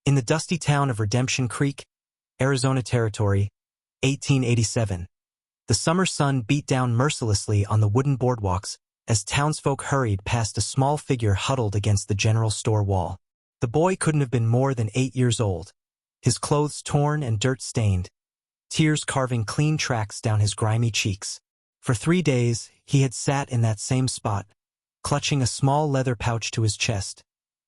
In the dusty town of Redemption Creek, Arizona Territory, 1887. The summer sun beat down mercilessly on the wooden boardwalks as townsfolk hurried past a small figure huddled against the general store wall. The boy couldn't have been more than 8 years old, his clothes torn and dirt-stained, tears carving clean tracks down his grimy cheeks. For 3 days, he had sat in that same spot, clutching a small leather pouch to his chest,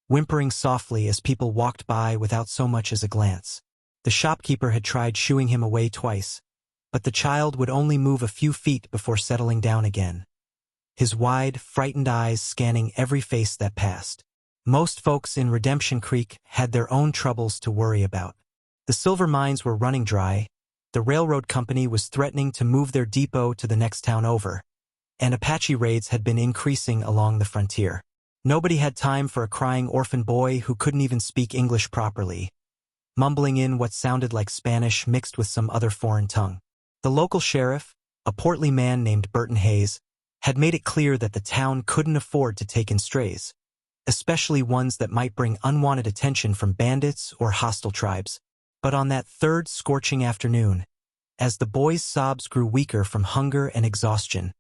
whimpering softly as people walked by without so much as a glance. The shopkeeper had tried shooing him away twice, but the child would only move a few feet before settling down again, his wide, frightened eyes scanning every face that passed. Most folks in Redemption Creek had their own troubles to worry about. The silver mines were running dry, the railroad company was threatening to move their depot to the next town over, and Apache raids had been increasing along the frontier. Nobody had time for a crying orphan boy who couldn't even speak English properly, mumbling in what sounded like Spanish mixed with some other foreign tongue. The local sheriff, a portly man named Burton Hayes, had made it clear that the town couldn't afford to take in strays, especially ones that might bring unwanted attention from bandits or hostile tribes. But on that third scorching afternoon, as the boy's sobs grew weaker from hunger and exhaustion,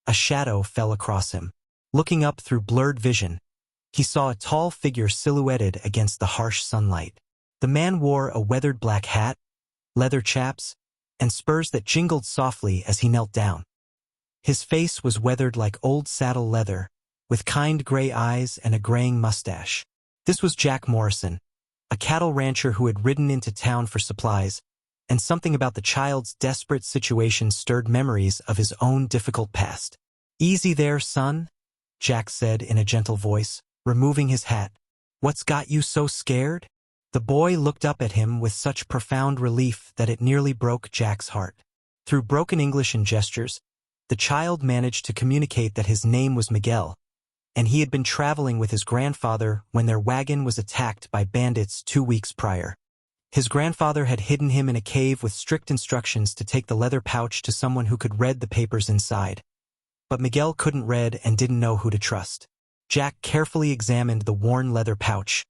a shadow fell across him. Looking up through blurred vision, he saw a tall figure silhouetted against the harsh sunlight. The man wore a weathered black hat, leather chaps, and spurs that jingled softly as he knelt down. His face was weathered like old saddle leather, with kind gray eyes and a graying mustache. This was Jack Morrison, a cattle rancher who had ridden into town for supplies, and something about the child's desperate situation stirred memories of his own difficult past. "Easy there, son," Jack said in a gentle voice, removing his hat. "What's got you so scared?" The boy looked up at him with such profound relief that it nearly broke Jack's heart. Through broken English and gestures, the child managed to communicate that his name was Miguel, and he had been traveling with his grandfather when their wagon was attacked by bandits 2 weeks prior. His grandfather had hidden him in a cave with strict instructions to take the leather pouch to someone who could read the papers inside. But Miguel couldn't read and didn't know who to trust. Jack carefully examined the worn leather pouch,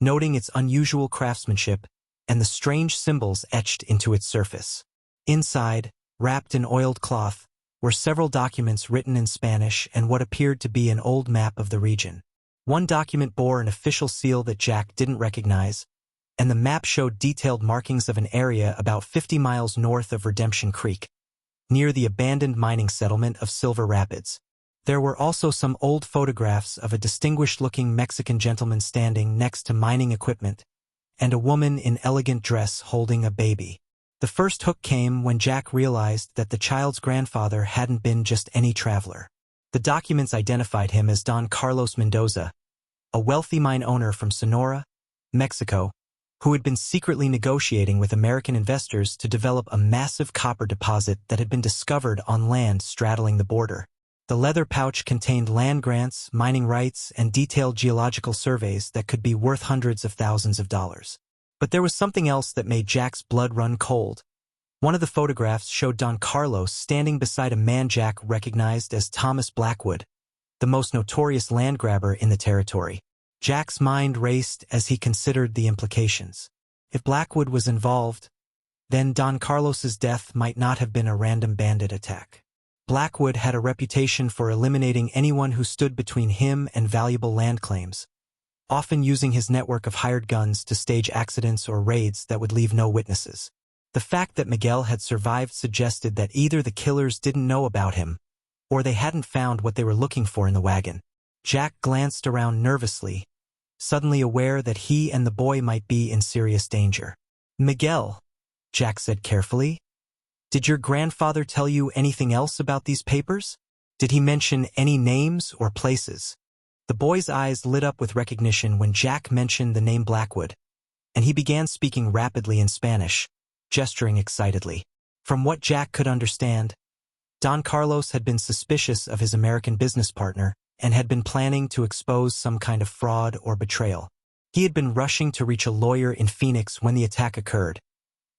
noting its unusual craftsmanship and the strange symbols etched into its surface. Inside, wrapped in oiled cloth, were several documents written in Spanish and what appeared to be an old map of the region. One document bore an official seal that Jack didn't recognize, and the map showed detailed markings of an area about 50 miles north of Redemption Creek, near the abandoned mining settlement of Silver Rapids. There were also some old photographs of a distinguished-looking Mexican gentleman standing next to mining equipment, and a woman in elegant dress holding a baby. The first hook came when Jack realized that the child's grandfather hadn't been just any traveler. The documents identified him as Don Carlos Mendoza, a wealthy mine owner from Sonora, Mexico, who had been secretly negotiating with American investors to develop a massive copper deposit that had been discovered on land straddling the border. The leather pouch contained land grants, mining rights, and detailed geological surveys that could be worth hundreds of thousands of dollars. But there was something else that made Jack's blood run cold. One of the photographs showed Don Carlos standing beside a man Jack recognized as Thomas Blackwood, the most notorious land grabber in the territory. Jack's mind raced as he considered the implications. If Blackwood was involved, then Don Carlos's death might not have been a random bandit attack. Blackwood had a reputation for eliminating anyone who stood between him and valuable land claims, often using his network of hired guns to stage accidents or raids that would leave no witnesses. The fact that Miguel had survived suggested that either the killers didn't know about him, or they hadn't found what they were looking for in the wagon. Jack glanced around nervously, suddenly aware that he and the boy might be in serious danger. "Miguel," Jack said carefully, "did your grandfather tell you anything else about these papers? Did he mention any names or places?" The boy's eyes lit up with recognition when Jack mentioned the name Blackwood, and he began speaking rapidly in Spanish, gesturing excitedly. From what Jack could understand, Don Carlos had been suspicious of his American business partner and had been planning to expose some kind of fraud or betrayal. He had been rushing to reach a lawyer in Phoenix when the attack occurred,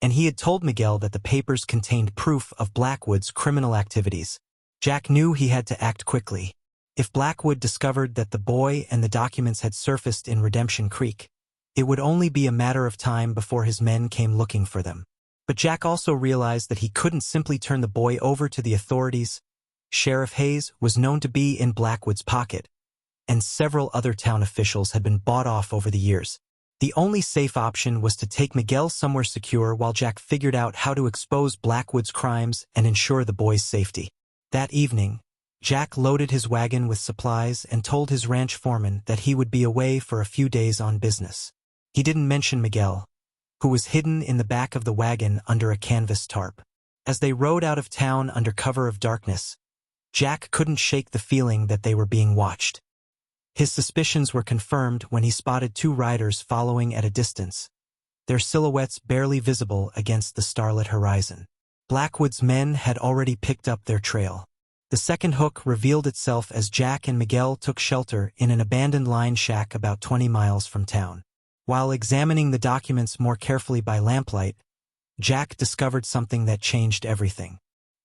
and he had told Miguel that the papers contained proof of Blackwood's criminal activities. Jack knew he had to act quickly. If Blackwood discovered that the boy and the documents had surfaced in Redemption Creek, It would only be a matter of time before his men came looking for them. But Jack also realized that he couldn't simply turn the boy over to the authorities. Sheriff Hayes was known to be in Blackwood's pocket, and several other town officials had been bought off over the years. The only safe option was to take Miguel somewhere secure while Jack figured out how to expose Blackwood's crimes and ensure the boy's safety. That evening, Jack loaded his wagon with supplies and told his ranch foreman that he would be away for a few days on business. He didn't mention Miguel, who was hidden in the back of the wagon under a canvas tarp. As they rode out of town under cover of darkness, Jack couldn't shake the feeling that they were being watched. His suspicions were confirmed when he spotted two riders following at a distance, their silhouettes barely visible against the starlit horizon. Blackwood's men had already picked up their trail. The second hook revealed itself as Jack and Miguel took shelter in an abandoned line shack about 20 miles from town. While examining the documents more carefully by lamplight, Jack discovered something that changed everything.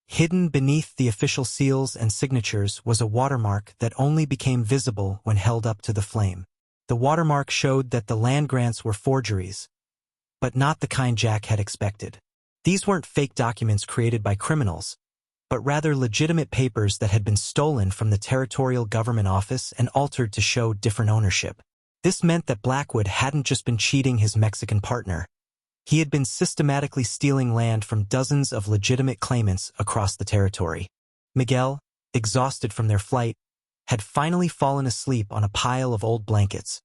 Hidden beneath the official seals and signatures was a watermark that only became visible when held up to the flame. The watermark showed that the land grants were forgeries, but not the kind Jack had expected. These weren't fake documents created by criminals, but rather legitimate papers that had been stolen from the territorial government office and altered to show different ownership. This meant that Blackwood hadn't just been cheating his Mexican partner. He had been systematically stealing land from dozens of legitimate claimants across the territory. Miguel, exhausted from their flight, had finally fallen asleep on a pile of old blankets.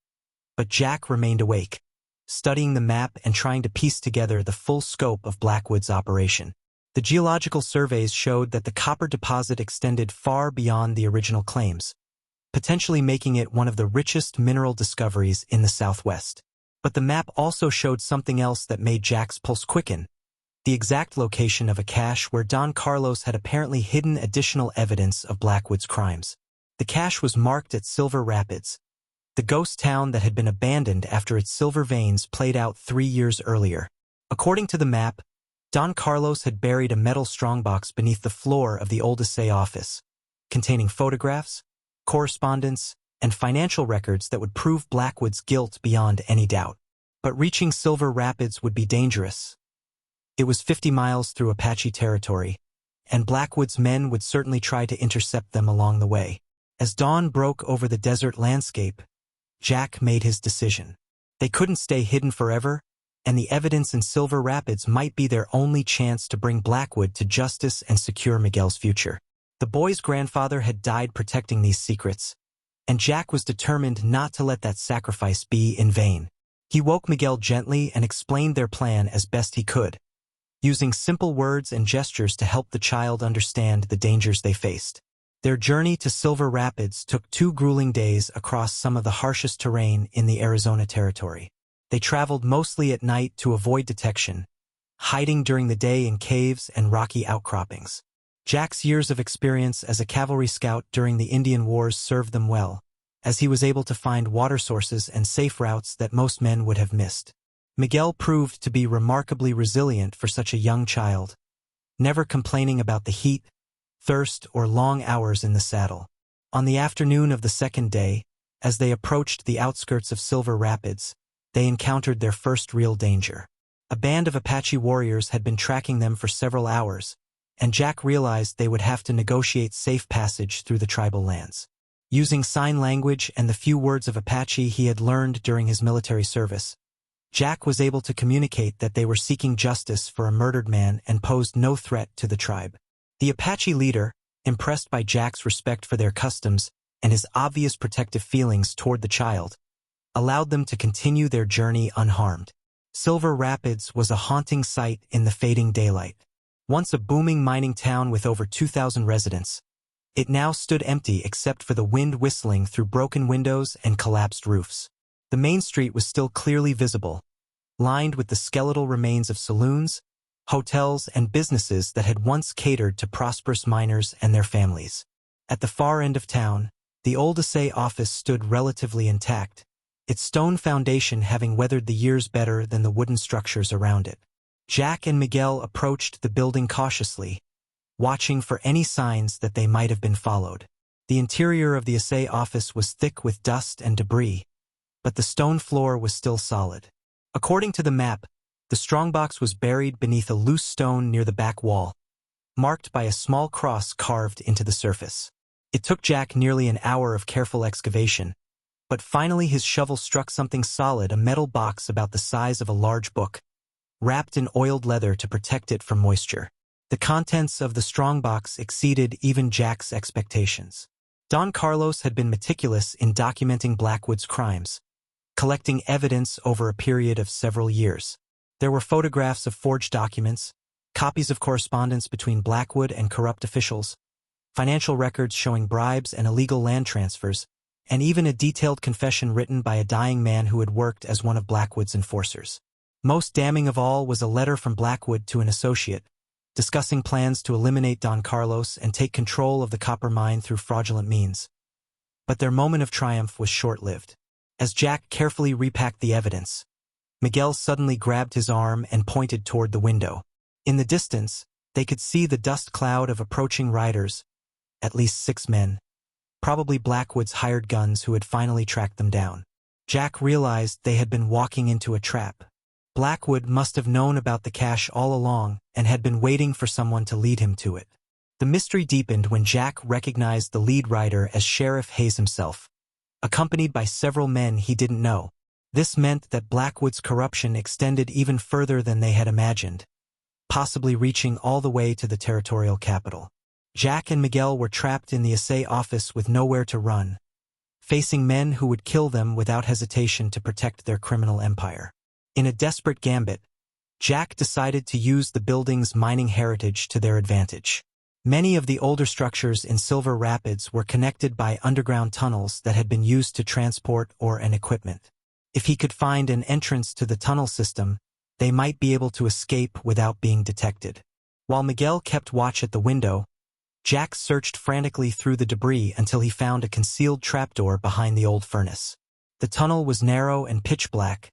But Jack remained awake, studying the map and trying to piece together the full scope of Blackwood's operation. The geological surveys showed that the copper deposit extended far beyond the original claims, potentially making it one of the richest mineral discoveries in the Southwest. But the map also showed something else that made Jack's pulse quicken: the exact location of a cache where Don Carlos had apparently hidden additional evidence of Blackwood's crimes. The cache was marked at Silver Rapids, the ghost town that had been abandoned after its silver veins played out 3 years earlier. According to the map, Don Carlos had buried a metal strongbox beneath the floor of the old assay office, containing photographs, correspondence, and financial records that would prove Blackwood's guilt beyond any doubt. But reaching Silver Rapids would be dangerous. It was 50 miles through Apache territory, and Blackwood's men would certainly try to intercept them along the way. As dawn broke over the desert landscape, Jack made his decision. They couldn't stay hidden forever, and the evidence in Silver Rapids might be their only chance to bring Blackwood to justice and secure Miguel's future. The boy's grandfather had died protecting these secrets, and Jack was determined not to let that sacrifice be in vain. He woke Miguel gently and explained their plan as best he could, using simple words and gestures to help the child understand the dangers they faced. Their journey to Silver Rapids took 2 grueling days across some of the harshest terrain in the Arizona territory. They traveled mostly at night to avoid detection, hiding during the day in caves and rocky outcroppings. Jack's years of experience as a cavalry scout during the Indian Wars served them well, as he was able to find water sources and safe routes that most men would have missed. Miguel proved to be remarkably resilient for such a young child, never complaining about the heat, thirst, or long hours in the saddle. On the afternoon of the second day, as they approached the outskirts of Silver Rapids, they encountered their first real danger. A band of Apache warriors had been tracking them for several hours, and Jack realized they would have to negotiate safe passage through the tribal lands. Using sign language and the few words of Apache he had learned during his military service, Jack was able to communicate that they were seeking justice for a murdered man and posed no threat to the tribe. The Apache leader, impressed by Jack's respect for their customs and his obvious protective feelings toward the child, allowed them to continue their journey unharmed. Silver Rapids was a haunting sight in the fading daylight. Once a booming mining town with over 2,000 residents, it now stood empty except for the wind whistling through broken windows and collapsed roofs. The main street was still clearly visible, lined with the skeletal remains of saloons, hotels, and businesses that had once catered to prosperous miners and their families. At the far end of town, the old assay office stood relatively intact, its stone foundation having weathered the years better than the wooden structures around it. Jack and Miguel approached the building cautiously, watching for any signs that they might have been followed. The interior of the assay office was thick with dust and debris, but the stone floor was still solid. According to the map, the strongbox was buried beneath a loose stone near the back wall, marked by a small cross carved into the surface. It took Jack nearly an hour of careful excavation, but finally his shovel struck something solid, a metal box about the size of a large book, wrapped in oiled leather to protect it from moisture. The contents of the strongbox exceeded even Jack's expectations. Don Carlos had been meticulous in documenting Blackwood's crimes, collecting evidence over a period of several years. There were photographs of forged documents, copies of correspondence between Blackwood and corrupt officials, financial records showing bribes and illegal land transfers, and even a detailed confession written by a dying man who had worked as one of Blackwood's enforcers. Most damning of all was a letter from Blackwood to an associate, discussing plans to eliminate Don Carlos and take control of the copper mine through fraudulent means. But their moment of triumph was short-lived. As Jack carefully repacked the evidence, Miguel suddenly grabbed his arm and pointed toward the window. In the distance, they could see the dust cloud of approaching riders, at least 6 men, probably Blackwood's hired guns who had finally tracked them down. Jack realized they had been walking into a trap. Blackwood must have known about the cache all along and had been waiting for someone to lead him to it. The mystery deepened when Jack recognized the lead rider as Sheriff Hayes himself, accompanied by several men he didn't know. This meant that Blackwood's corruption extended even further than they had imagined, possibly reaching all the way to the territorial capital. Jack and Miguel were trapped in the assay office with nowhere to run, facing men who would kill them without hesitation to protect their criminal empire. In a desperate gambit, Jack decided to use the building's mining heritage to their advantage. Many of the older structures in Silver Rapids were connected by underground tunnels that had been used to transport ore and equipment. If he could find an entrance to the tunnel system, they might be able to escape without being detected. While Miguel kept watch at the window, Jack searched frantically through the debris until he found a concealed trapdoor behind the old furnace. The tunnel was narrow and pitch black,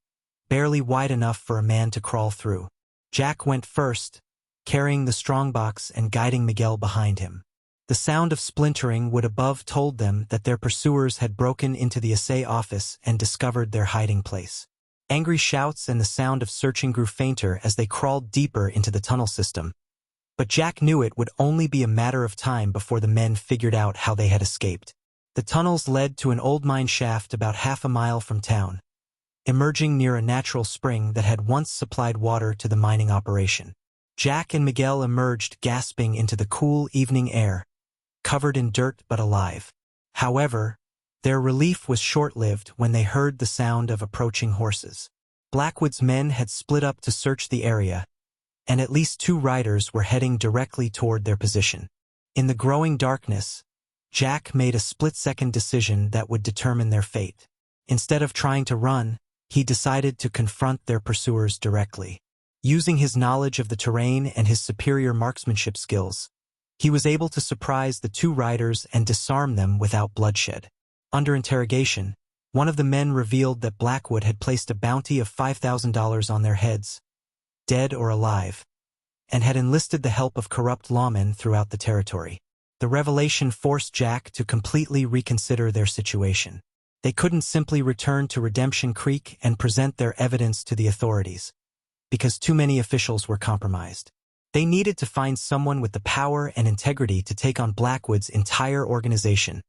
barely wide enough for a man to crawl through. Jack went first, carrying the strongbox and guiding Miguel behind him. The sound of splintering wood above told them that their pursuers had broken into the assay office and discovered their hiding place. Angry shouts and the sound of searching grew fainter as they crawled deeper into the tunnel system. But Jack knew it would only be a matter of time before the men figured out how they had escaped. The tunnels led to an old mine shaft about half a mile from town, emerging near a natural spring that had once supplied water to the mining operation. Jack and Miguel emerged gasping into the cool evening air, covered in dirt but alive. However, their relief was short-lived when they heard the sound of approaching horses. Blackwood's men had split up to search the area, and at least 2 riders were heading directly toward their position. In the growing darkness, Jack made a split-second decision that would determine their fate. Instead of trying to run, he decided to confront their pursuers directly. Using his knowledge of the terrain and his superior marksmanship skills, he was able to surprise the 2 riders and disarm them without bloodshed. Under interrogation, one of the men revealed that Blackwood had placed a bounty of $5,000 on their heads, dead or alive, and had enlisted the help of corrupt lawmen throughout the territory. The revelation forced Jack to completely reconsider their situation. They couldn't simply return to Redemption Creek and present their evidence to the authorities, because too many officials were compromised. They needed to find someone with the power and integrity to take on Blackwood's entire organization,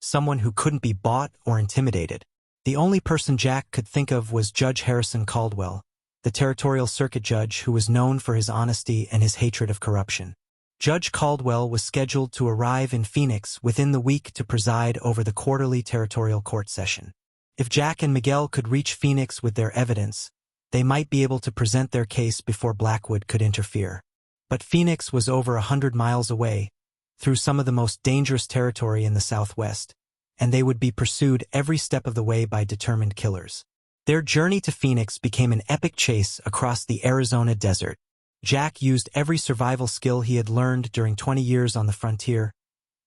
someone who couldn't be bought or intimidated. The only person Jack could think of was Judge Harrison Caldwell, the territorial circuit judge who was known for his honesty and his hatred of corruption. Judge Caldwell was scheduled to arrive in Phoenix within the week to preside over the quarterly territorial court session. If Jack and Miguel could reach Phoenix with their evidence, they might be able to present their case before Blackwood could interfere. But Phoenix was over 100 miles away, through some of the most dangerous territory in the Southwest, and they would be pursued every step of the way by determined killers. Their journey to Phoenix became an epic chase across the Arizona desert. Jack used every survival skill he had learned during 20 years on the frontier,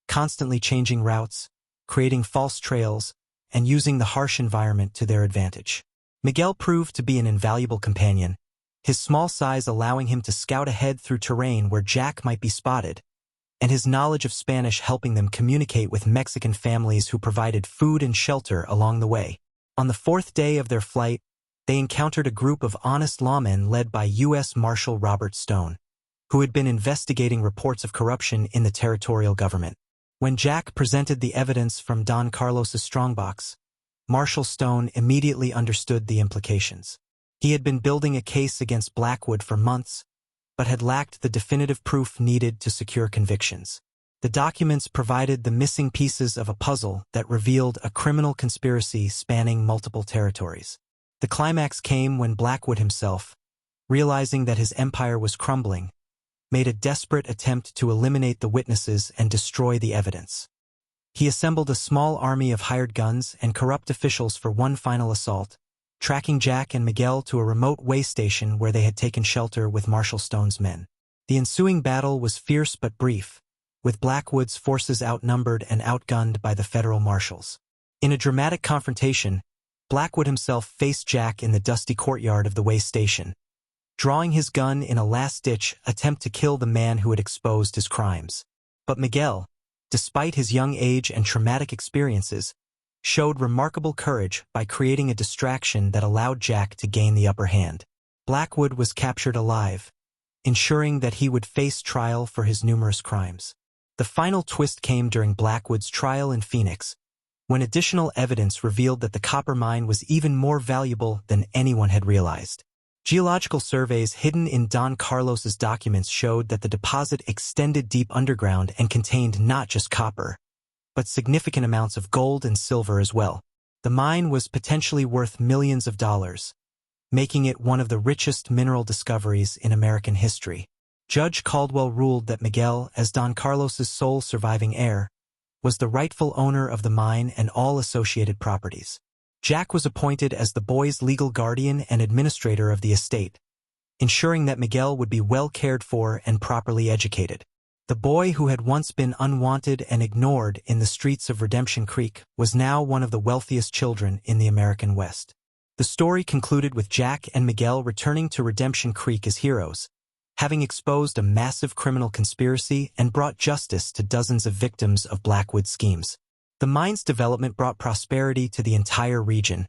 constantly changing routes, creating false trails, and using the harsh environment to their advantage. Miguel proved to be an invaluable companion, his small size allowing him to scout ahead through terrain where Jack might be spotted, and his knowledge of Spanish helping them communicate with Mexican families who provided food and shelter along the way. On the fourth day of their flight, they encountered a group of honest lawmen led by U.S. Marshal Robert Stone, who had been investigating reports of corruption in the territorial government. When Jack presented the evidence from Don Carlos's strongbox, Marshal Stone immediately understood the implications. He had been building a case against Blackwood for months, but had lacked the definitive proof needed to secure convictions. The documents provided the missing pieces of a puzzle that revealed a criminal conspiracy spanning multiple territories. The climax came when Blackwood himself, realizing that his empire was crumbling, made a desperate attempt to eliminate the witnesses and destroy the evidence. He assembled a small army of hired guns and corrupt officials for one final assault, tracking Jack and Miguel to a remote way station where they had taken shelter with Marshal Stone's men. The ensuing battle was fierce but brief, with Blackwood's forces outnumbered and outgunned by the federal marshals. In a dramatic confrontation, Blackwood himself faced Jack in the dusty courtyard of the way station, drawing his gun in a last-ditch attempt to kill the man who had exposed his crimes. But Miguel, despite his young age and traumatic experiences, showed remarkable courage by creating a distraction that allowed Jack to gain the upper hand. Blackwood was captured alive, ensuring that he would face trial for his numerous crimes. The final twist came during Blackwood's trial in Phoenix, when additional evidence revealed that the copper mine was even more valuable than anyone had realized. Geological surveys hidden in Don Carlos's documents showed that the deposit extended deep underground and contained not just copper, but significant amounts of gold and silver as well. The mine was potentially worth millions of dollars, making it one of the richest mineral discoveries in American history. Judge Caldwell ruled that Miguel, as Don Carlos's sole surviving heir, was the rightful owner of the mine and all associated properties. Jack was appointed as the boy's legal guardian and administrator of the estate, ensuring that Miguel would be well cared for and properly educated. The boy who had once been unwanted and ignored in the streets of Redemption Creek was now one of the wealthiest children in the American West. The story concluded with Jack and Miguel returning to Redemption Creek as heroes, having exposed a massive criminal conspiracy and brought justice to dozens of victims of Blackwood's schemes. The mine's development brought prosperity to the entire region,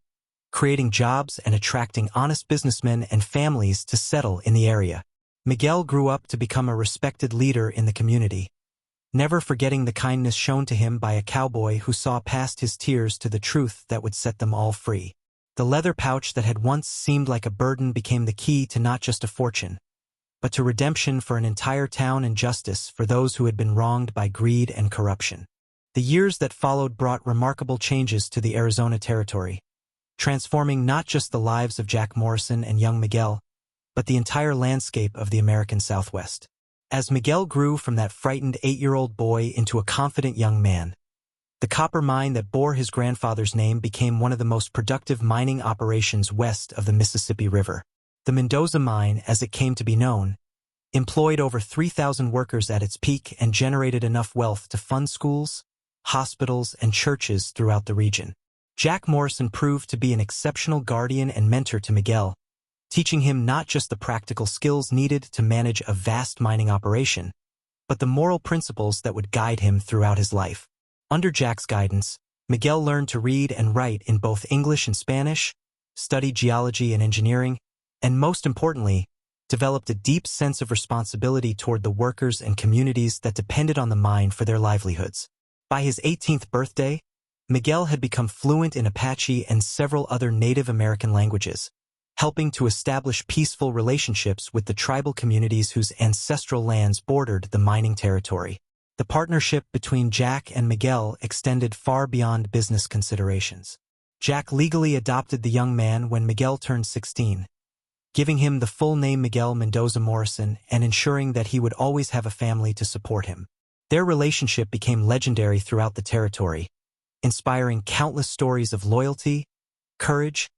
creating jobs and attracting honest businessmen and families to settle in the area. Miguel grew up to become a respected leader in the community, never forgetting the kindness shown to him by a cowboy who saw past his tears to the truth that would set them all free. The leather pouch that had once seemed like a burden became the key to not just a fortune, but to redemption for an entire town and justice for those who had been wronged by greed and corruption. The years that followed brought remarkable changes to the Arizona territory, transforming not just the lives of Jack Morrison and young Miguel, but the entire landscape of the American Southwest. As Miguel grew from that frightened 8-year-old boy into a confident young man, the copper mine that bore his grandfather's name became one of the most productive mining operations west of the Mississippi River. The Mendoza mine, as it came to be known, employed over 3,000 workers at its peak and generated enough wealth to fund schools, hospitals, and churches throughout the region. Jack Morrison proved to be an exceptional guardian and mentor to Miguel, teaching him not just the practical skills needed to manage a vast mining operation, but the moral principles that would guide him throughout his life. Under Jack's guidance, Miguel learned to read and write in both English and Spanish, studied geology and engineering, and most importantly, developed a deep sense of responsibility toward the workers and communities that depended on the mine for their livelihoods. By his 18th birthday, Miguel had become fluent in Apache and several other Native American languages, helping to establish peaceful relationships with the tribal communities whose ancestral lands bordered the mining territory. The partnership between Jack and Miguel extended far beyond business considerations. Jack legally adopted the young man when Miguel turned 16, giving him the full name Miguel Mendoza Morrison and ensuring that he would always have a family to support him. Their relationship became legendary throughout the territory, inspiring countless stories of loyalty, courage,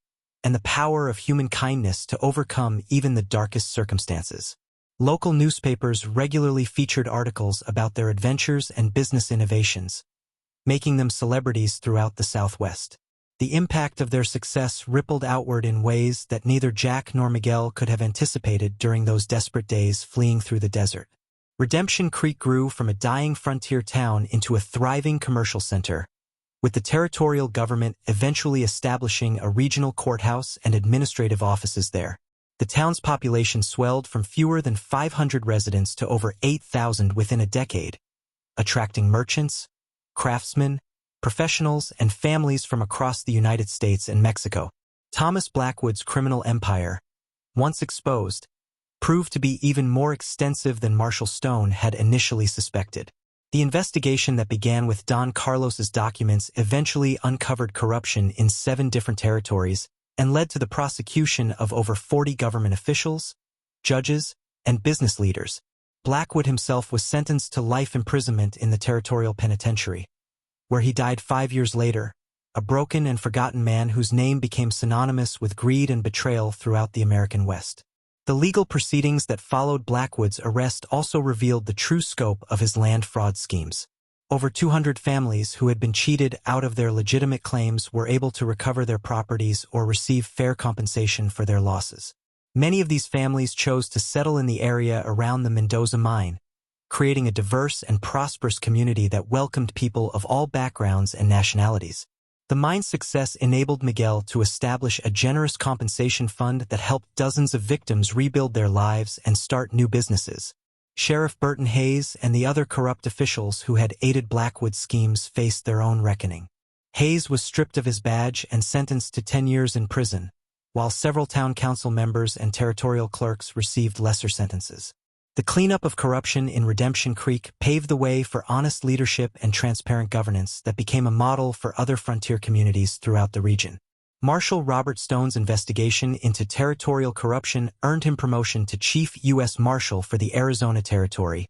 and the power of human kindness to overcome even the darkest circumstances. Local newspapers regularly featured articles about their adventures and business innovations, making them celebrities throughout the Southwest. The impact of their success rippled outward in ways that neither Jack nor Miguel could have anticipated during those desperate days fleeing through the desert. Redemption Creek grew from a dying frontier town into a thriving commercial center, with the territorial government eventually establishing a regional courthouse and administrative offices there. The town's population swelled from fewer than 500 residents to over 8,000 within a decade, attracting merchants, craftsmen, professionals, and families from across the United States and Mexico. Thomas Blackwood's criminal empire, once exposed, proved to be even more extensive than Marshall Stone had initially suspected. The investigation that began with Don Carlos's documents eventually uncovered corruption in 7 different territories and led to the prosecution of over 40 government officials, judges, and business leaders. Blackwood himself was sentenced to life imprisonment in the territorial penitentiary, where he died 5 years later, a broken and forgotten man whose name became synonymous with greed and betrayal throughout the American West. The legal proceedings that followed Blackwood's arrest also revealed the true scope of his land fraud schemes. Over 200 families who had been cheated out of their legitimate claims were able to recover their properties or receive fair compensation for their losses. Many of these families chose to settle in the area around the Mendoza mine, creating a diverse and prosperous community that welcomed people of all backgrounds and nationalities. The mine's success enabled Miguel to establish a generous compensation fund that helped dozens of victims rebuild their lives and start new businesses. Sheriff Burton Hayes and the other corrupt officials who had aided Blackwood's schemes faced their own reckoning. Hayes was stripped of his badge and sentenced to 10 years in prison, while several town council members and territorial clerks received lesser sentences. The cleanup of corruption in Redemption Creek paved the way for honest leadership and transparent governance that became a model for other frontier communities throughout the region. Marshal Robert Stone's investigation into territorial corruption earned him promotion to Chief U.S. Marshal for the Arizona Territory,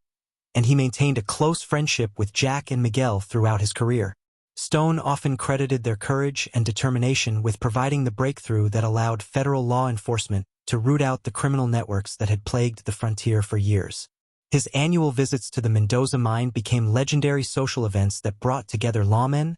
and he maintained a close friendship with Jack and Miguel throughout his career. Stone often credited their courage and determination with providing the breakthrough that allowed federal law enforcement to root out the criminal networks that had plagued the frontier for years. His annual visits to the Mendoza mine became legendary social events that brought together lawmen,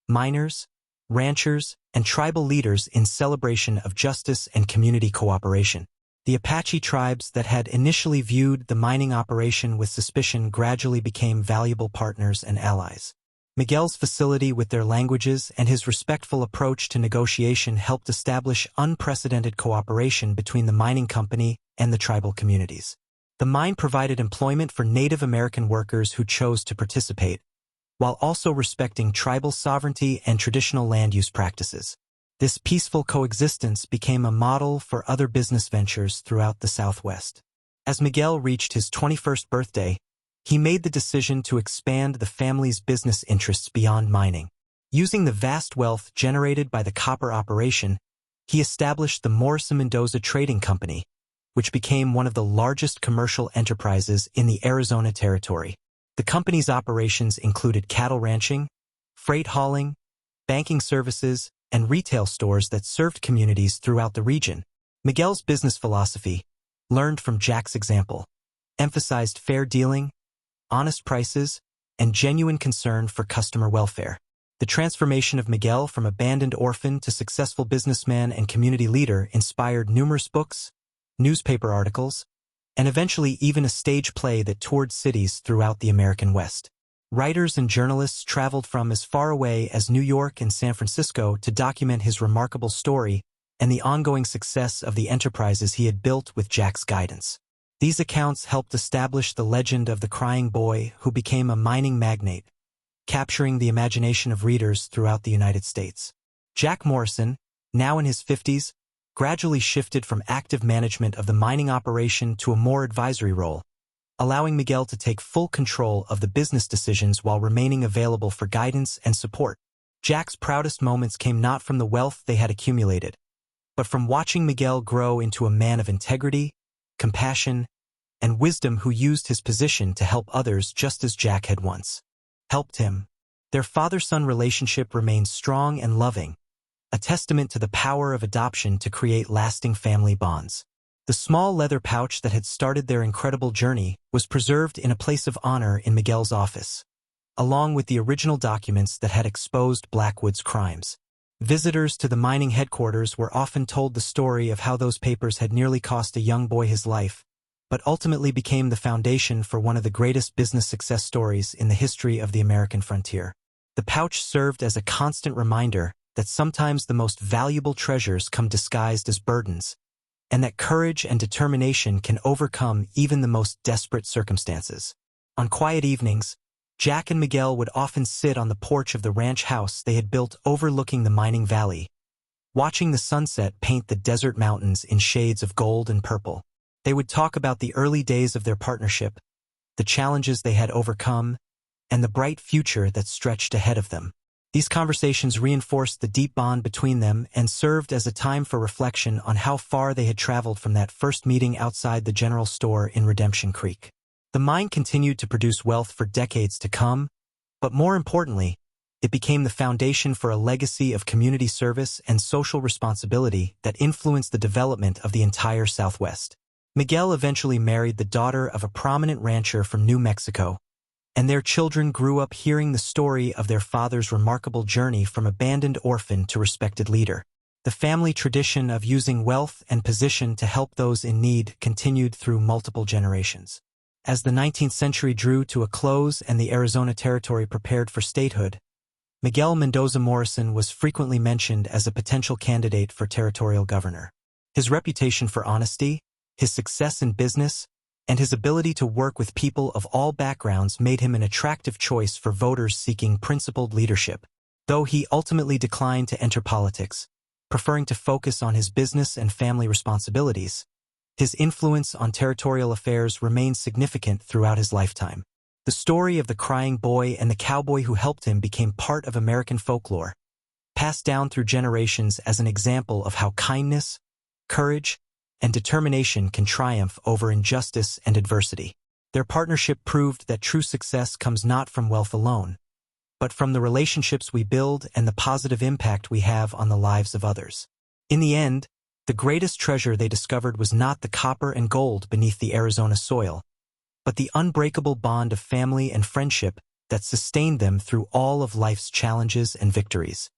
miners, ranchers, and tribal leaders in celebration of justice and community cooperation. The Apache tribes that had initially viewed the mining operation with suspicion gradually became valuable partners and allies. Miguel's facility with their languages and his respectful approach to negotiation helped establish unprecedented cooperation between the mining company and the tribal communities. The mine provided employment for Native American workers who chose to participate, while also respecting tribal sovereignty and traditional land use practices. This peaceful coexistence became a model for other business ventures throughout the Southwest. As Miguel reached his 21st birthday, he made the decision to expand the family's business interests beyond mining. Using the vast wealth generated by the copper operation, he established the Morrison Mendoza Trading Company, which became one of the largest commercial enterprises in the Arizona Territory. The company's operations included cattle ranching, freight hauling, banking services, and retail stores that served communities throughout the region. Miguel's business philosophy, learned from Jack's example, emphasized fair dealing, honest prices, and genuine concern for customer welfare. The transformation of Miguel from abandoned orphan to successful businessman and community leader inspired numerous books, newspaper articles, and eventually even a stage play that toured cities throughout the American West. Writers and journalists traveled from as far away as New York and San Francisco to document his remarkable story and the ongoing success of the enterprises he had built with Jack's guidance. These accounts helped establish the legend of the crying boy who became a mining magnate, capturing the imagination of readers throughout the United States. Jack Morrison, now in his 50s, gradually shifted from active management of the mining operation to a more advisory role, allowing Miguel to take full control of the business decisions while remaining available for guidance and support. Jack's proudest moments came not from the wealth they had accumulated, but from watching Miguel grow into a man of integrity, compassion, and wisdom who used his position to help others just as Jack had once helped him. Their father-son relationship remained strong and loving, a testament to the power of adoption to create lasting family bonds. The small leather pouch that had started their incredible journey was preserved in a place of honor in Miguel's office, along with the original documents that had exposed Blackwood's crimes. Visitors to the mining headquarters were often told the story of how those papers had nearly cost a young boy his life, but ultimately became the foundation for one of the greatest business success stories in the history of the American frontier. The pouch served as a constant reminder that sometimes the most valuable treasures come disguised as burdens, and that courage and determination can overcome even the most desperate circumstances. On quiet evenings, Jack and Miguel would often sit on the porch of the ranch house they had built overlooking the mining valley, watching the sunset paint the desert mountains in shades of gold and purple. They would talk about the early days of their partnership, the challenges they had overcome, and the bright future that stretched ahead of them. These conversations reinforced the deep bond between them and served as a time for reflection on how far they had traveled from that first meeting outside the general store in Redemption Creek. The mine continued to produce wealth for decades to come, but more importantly, it became the foundation for a legacy of community service and social responsibility that influenced the development of the entire Southwest. Miguel eventually married the daughter of a prominent rancher from New Mexico, and their children grew up hearing the story of their father's remarkable journey from abandoned orphan to respected leader. The family tradition of using wealth and position to help those in need continued through multiple generations. As the 19th century drew to a close and the Arizona Territory prepared for statehood, Miguel Mendoza Morrison was frequently mentioned as a potential candidate for territorial governor. His reputation for honesty, his success in business, and his ability to work with people of all backgrounds made him an attractive choice for voters seeking principled leadership, though he ultimately declined to enter politics, preferring to focus on his business and family responsibilities. His influence on territorial affairs remained significant throughout his lifetime. The story of the crying boy and the cowboy who helped him became part of American folklore, passed down through generations as an example of how kindness, courage, and determination can triumph over injustice and adversity. Their partnership proved that true success comes not from wealth alone, but from the relationships we build and the positive impact we have on the lives of others. In the end, the greatest treasure they discovered was not the copper and gold beneath the Arizona soil, but the unbreakable bond of family and friendship that sustained them through all of life's challenges and victories.